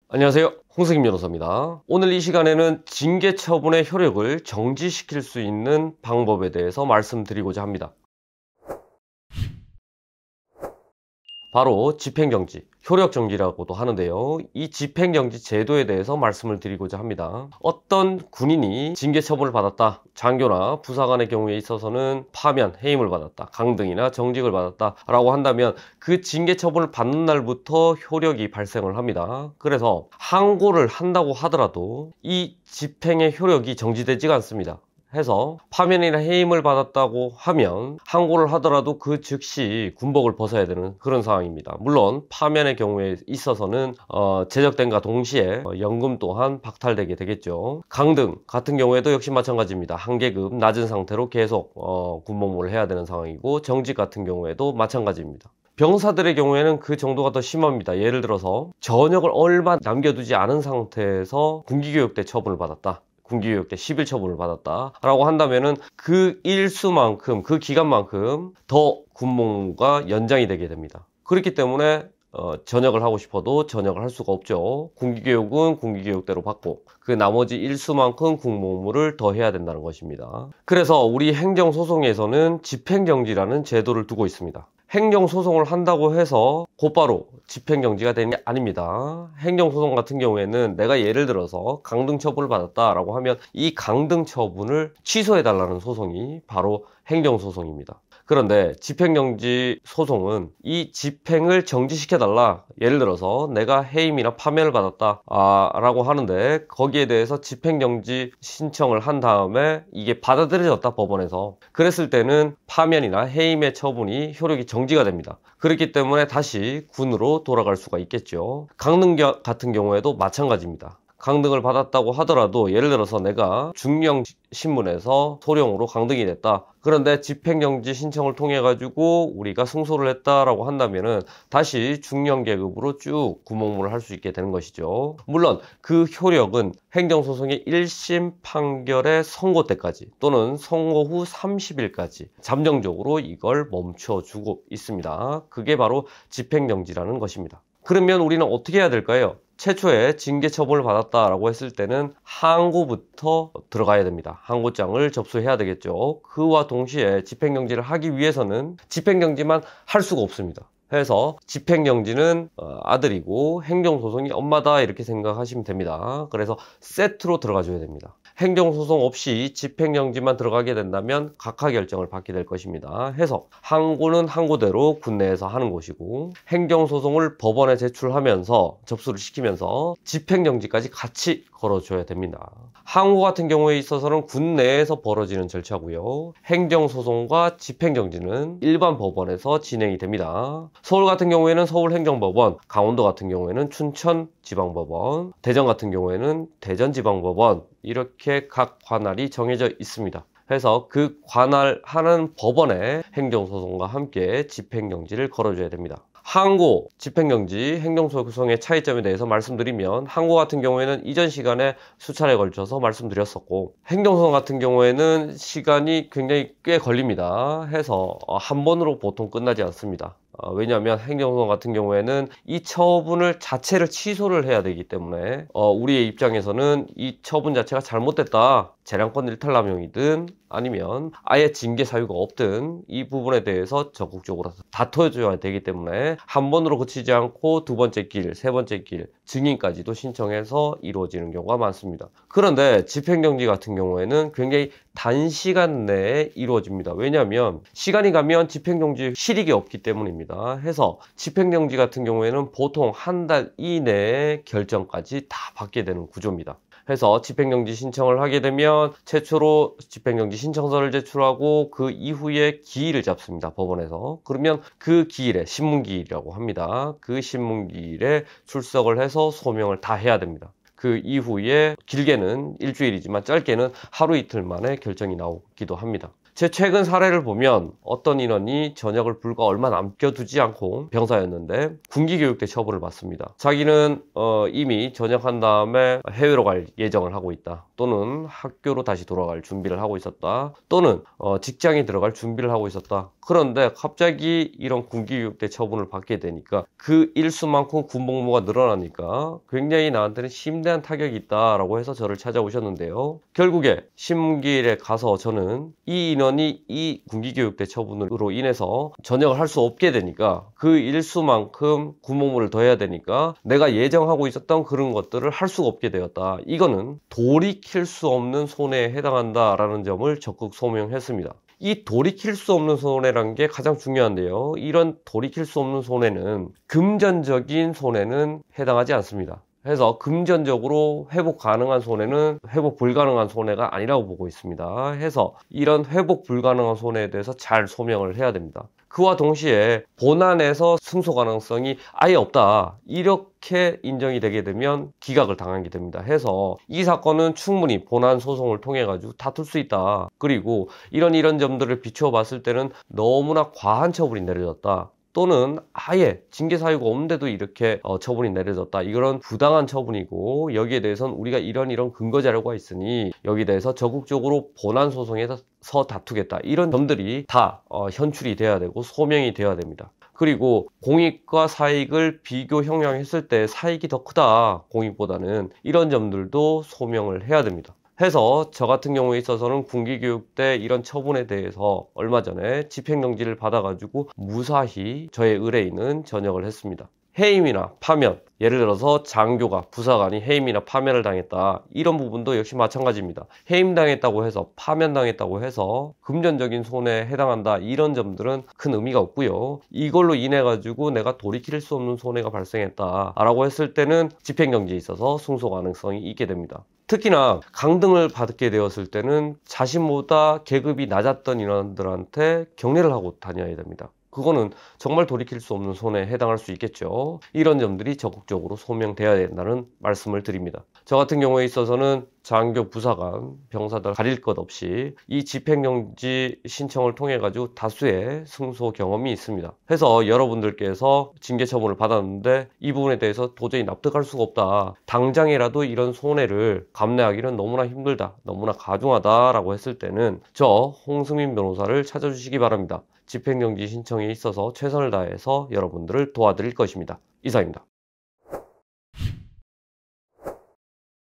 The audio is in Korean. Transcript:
안녕하세요, 홍승임 변호사입니다. 오늘 이 시간에는 징계 처분의 효력을 정지시킬 수 있는 방법에 대해서 말씀드리고자 합니다. 바로 집행정지, 효력정지라고도 하는데요. 이 집행정지 제도에 대해서 말씀을 드리고자 합니다. 어떤 군인이 징계 처분을 받았다, 장교나 부사관의 경우에 있어서는 파면, 해임을 받았다, 강등이나 정직을 받았다 라고 한다면 그 징계 처분을 받는 날부터 효력이 발생을 합니다. 그래서 항고를 한다고 하더라도 이 집행의 효력이 정지되지가 않습니다. 해서 파면이나 해임을 받았다고 하면 항고를 하더라도 그 즉시 군복을 벗어야 되는 그런 상황입니다. 물론 파면의 경우에 있어서는 제적됨과 동시에 연금 또한 박탈되게 되겠죠. 강등 같은 경우에도 역시 마찬가지입니다. 한계급 낮은 상태로 계속 군복무를 해야 되는 상황이고, 정직 같은 경우에도 마찬가지입니다. 병사들의 경우에는 그 정도가 더 심합니다. 예를 들어서 전역을 얼마 남겨두지 않은 상태에서 군기교육대 처분을 받았다, 군기교육대 10일 처분을 받았다 라고 한다면은 그 일수만큼, 그 기간만큼 더 군복무가 연장이 되게 됩니다. 그렇기 때문에 전역을 하고 싶어도 전역을 할 수가 없죠. 군기교육은 군기교육대로 받고 그 나머지 일수만큼 군복무를 더 해야 된다는 것입니다. 그래서 우리 행정소송에서는 집행정지라는 제도를 두고 있습니다. 행정소송을 한다고 해서 곧바로 집행정지가 되는 게 아닙니다. 행정소송 같은 경우에는 내가 예를 들어서 강등 처분을 받았다라고 하면 이 강등 처분을 취소해달라는 소송이 바로 행정소송입니다. 그런데 집행정지 소송은 이 집행을 정지시켜달라, 예를 들어서 내가 해임이나 파면을 받았다 라고 하는데 거기에 대해서 집행정지 신청을 한 다음에 이게 받아들여졌다, 법원에서. 그랬을 때는 파면이나 해임의 처분이 효력이 정지가 됩니다. 그렇기 때문에 다시 군으로 돌아갈 수가 있겠죠. 강등 같은 경우에도 마찬가지입니다. 강등을 받았다고 하더라도 예를 들어서 내가 중령신문에서 소령으로 강등이 됐다, 그런데 집행정지 신청을 통해 가지고 우리가 승소를 했다라고 한다면은 다시 중령계급으로 쭉 군복무를 할 수 있게 되는 것이죠. 물론 그 효력은 행정소송의 1심 판결의 선고 때까지 또는 선고 후 30일까지 잠정적으로 이걸 멈춰주고 있습니다. 그게 바로 집행정지라는 것입니다. 그러면 우리는 어떻게 해야 될까요? 최초에 징계 처분을 받았다라고 했을 때는 항고부터 들어가야 됩니다. 항고장을 접수해야 되겠죠. 그와 동시에 집행정지를 하기 위해서는 집행정지만 할 수가 없습니다. 해서 집행정지는 아들이고 행정소송이 엄마다, 이렇게 생각하시면 됩니다. 그래서 세트로 들어가 줘야 됩니다. 행정소송 없이 집행정지만 들어가게 된다면 각하 결정을 받게 될 것입니다. 해서 항고는 항고대로 군내에서 하는 것이고, 행정소송을 법원에 제출하면서 접수를 시키면서 집행정지까지 같이 걸어줘야 됩니다. 항고 같은 경우에 있어서는 군내에서 벌어지는 절차고요. 행정소송과 집행정지는 일반 법원에서 진행이 됩니다. 서울 같은 경우에는 서울행정법원, 강원도 같은 경우에는 춘천지방법원, 대전 같은 경우에는 대전지방법원, 이렇게 각 관할이 정해져 있습니다. 해서 그 관할하는 법원에 행정소송과 함께 집행정지를 걸어줘야 됩니다. 항고, 집행정지, 행정소송의 차이점에 대해서 말씀드리면, 항고 같은 경우에는 이전 시간에 수차례 걸쳐서 말씀드렸었고, 행정소송 같은 경우에는 시간이 굉장히 꽤 걸립니다. 해서 한 번으로 보통 끝나지 않습니다. 왜냐하면 행정소송 같은 경우에는 이 처분을 자체를 취소를 해야 되기 때문에 우리의 입장에서는 이 처분 자체가 잘못됐다, 재량권 일탈남용이든 아니면 아예 징계 사유가 없든 이 부분에 대해서 적극적으로 다퉈줘야 되기 때문에 한 번으로 그치지 않고 두 번째 길, 세 번째 길, 증인까지도 신청해서 이루어지는 경우가 많습니다. 그런데 집행정지 같은 경우에는 굉장히 단시간 내에 이루어집니다. 왜냐하면 시간이 가면 집행정지 실익이 없기 때문입니다. 해서 집행정지 같은 경우에는 보통 한 달 이내에 결정까지 다 받게 되는 구조입니다. 해서 집행정지 신청을 하게 되면 최초로 집행정지 신청서를 제출하고 그 이후에 기일을 잡습니다, 법원에서. 그러면 그 기일에, 신문기일이라고 합니다. 그 신문기일에 출석을 해서 소명을 다 해야 됩니다. 그 이후에 길게는 일주일이지만 짧게는 하루 이틀 만에 결정이 나오기도 합니다. 제 최근 사례를 보면 어떤 인원이 전역을 불과 얼마 남겨두지 않고 병사였는데 군기교육대 처분을 받습니다. 자기는 이미 전역한 다음에 해외로 갈 예정을 하고 있다. 또는 학교로 다시 돌아갈 준비를 하고 있었다, 또는 직장에 들어갈 준비를 하고 있었다. 그런데 갑자기 이런 군기교육대 처분을 받게 되니까 그 일수만큼 군복무가 늘어나니까 굉장히 나한테는 심대한 타격이 있다라고 해서 저를 찾아오셨는데요. 결국에 신문기일에 가서 저는 이 인원이 이 군기교육대 처분으로 인해서 전역을 할 수 없게 되니까 그 일수만큼 군복무를 더 해야 되니까 내가 예정하고 있었던 그런 것들을 할 수가 없게 되었다. 이거는 돌이킬 수 없는 손해에 해당한다라는 점을 적극 소명했습니다. 이 돌이킬 수 없는 손해란 게 가장 중요한데요. 이런 돌이킬 수 없는 손해는 금전적인 손해는 해당하지 않습니다. 그래서 금전적으로 회복 가능한 손해는 회복 불가능한 손해가 아니라고 보고 있습니다. 해서 이런 회복 불가능한 손해에 대해서 잘 소명을 해야 됩니다. 그와 동시에 본안에서 승소 가능성이 아예 없다, 이렇게 인정이 되게 되면 기각을 당하게 됩니다. 해서 이 사건은 충분히 본안 소송을 통해 가지고 다툴 수 있다. 그리고 이런 점들을 비추어 봤을 때는 너무나 과한 처분이 내려졌다, 또는 아예 징계 사유가 없는데도 이렇게 처분이 내려졌다, 이거는 부당한 처분이고 여기에 대해서는 우리가 이런 근거 자료가 있으니 여기에 대해서 적극적으로 본안 소송에서 다투겠다, 이런 점들이 다 현출이 돼야 되고 소명이 돼야 됩니다. 그리고 공익과 사익을 비교 형량했을 때 사익이 더 크다, 공익보다는, 이런 점들도 소명을 해야 됩니다. 해서 저 같은 경우에 있어서는 군기교육대 이런 처분에 대해서 얼마 전에 집행정지를 받아가지고 무사히 저의 의뢰인은 전역을 했습니다. 해임이나 파면, 예를 들어서 장교가, 부사관이 해임이나 파면을 당했다, 이런 부분도 역시 마찬가지입니다. 해임당했다고 해서, 파면당했다고 해서 금전적인 손해에 해당한다, 이런 점들은 큰 의미가 없고요. 이걸로 인해 가지고 내가 돌이킬 수 없는 손해가 발생했다 라고 했을 때는 집행정지에 있어서 승소 가능성이 있게 됩니다. 특히나 강등을 받게 되었을 때는 자신보다 계급이 낮았던 인원들한테 경례를 하고 다녀야 됩니다. 그거는 정말 돌이킬 수 없는 손해에 해당할 수 있겠죠. 이런 점들이 적극적으로 소명돼야 된다는 말씀을 드립니다. 저 같은 경우에 있어서는 장교, 부사관, 병사들 가릴 것 없이 이 집행정지 신청을 통해 가지고 다수의 승소 경험이 있습니다. 해서 여러분들께서 징계 처분을 받았는데 이 부분에 대해서 도저히 납득할 수가 없다, 당장이라도 이런 손해를 감내하기는 너무나 힘들다, 너무나 가중하다 라고 했을 때는 저 홍승민 변호사를 찾아주시기 바랍니다. 집행정지 신청에 있어서 최선을 다해서 여러분들을 도와드릴 것입니다. 이상입니다.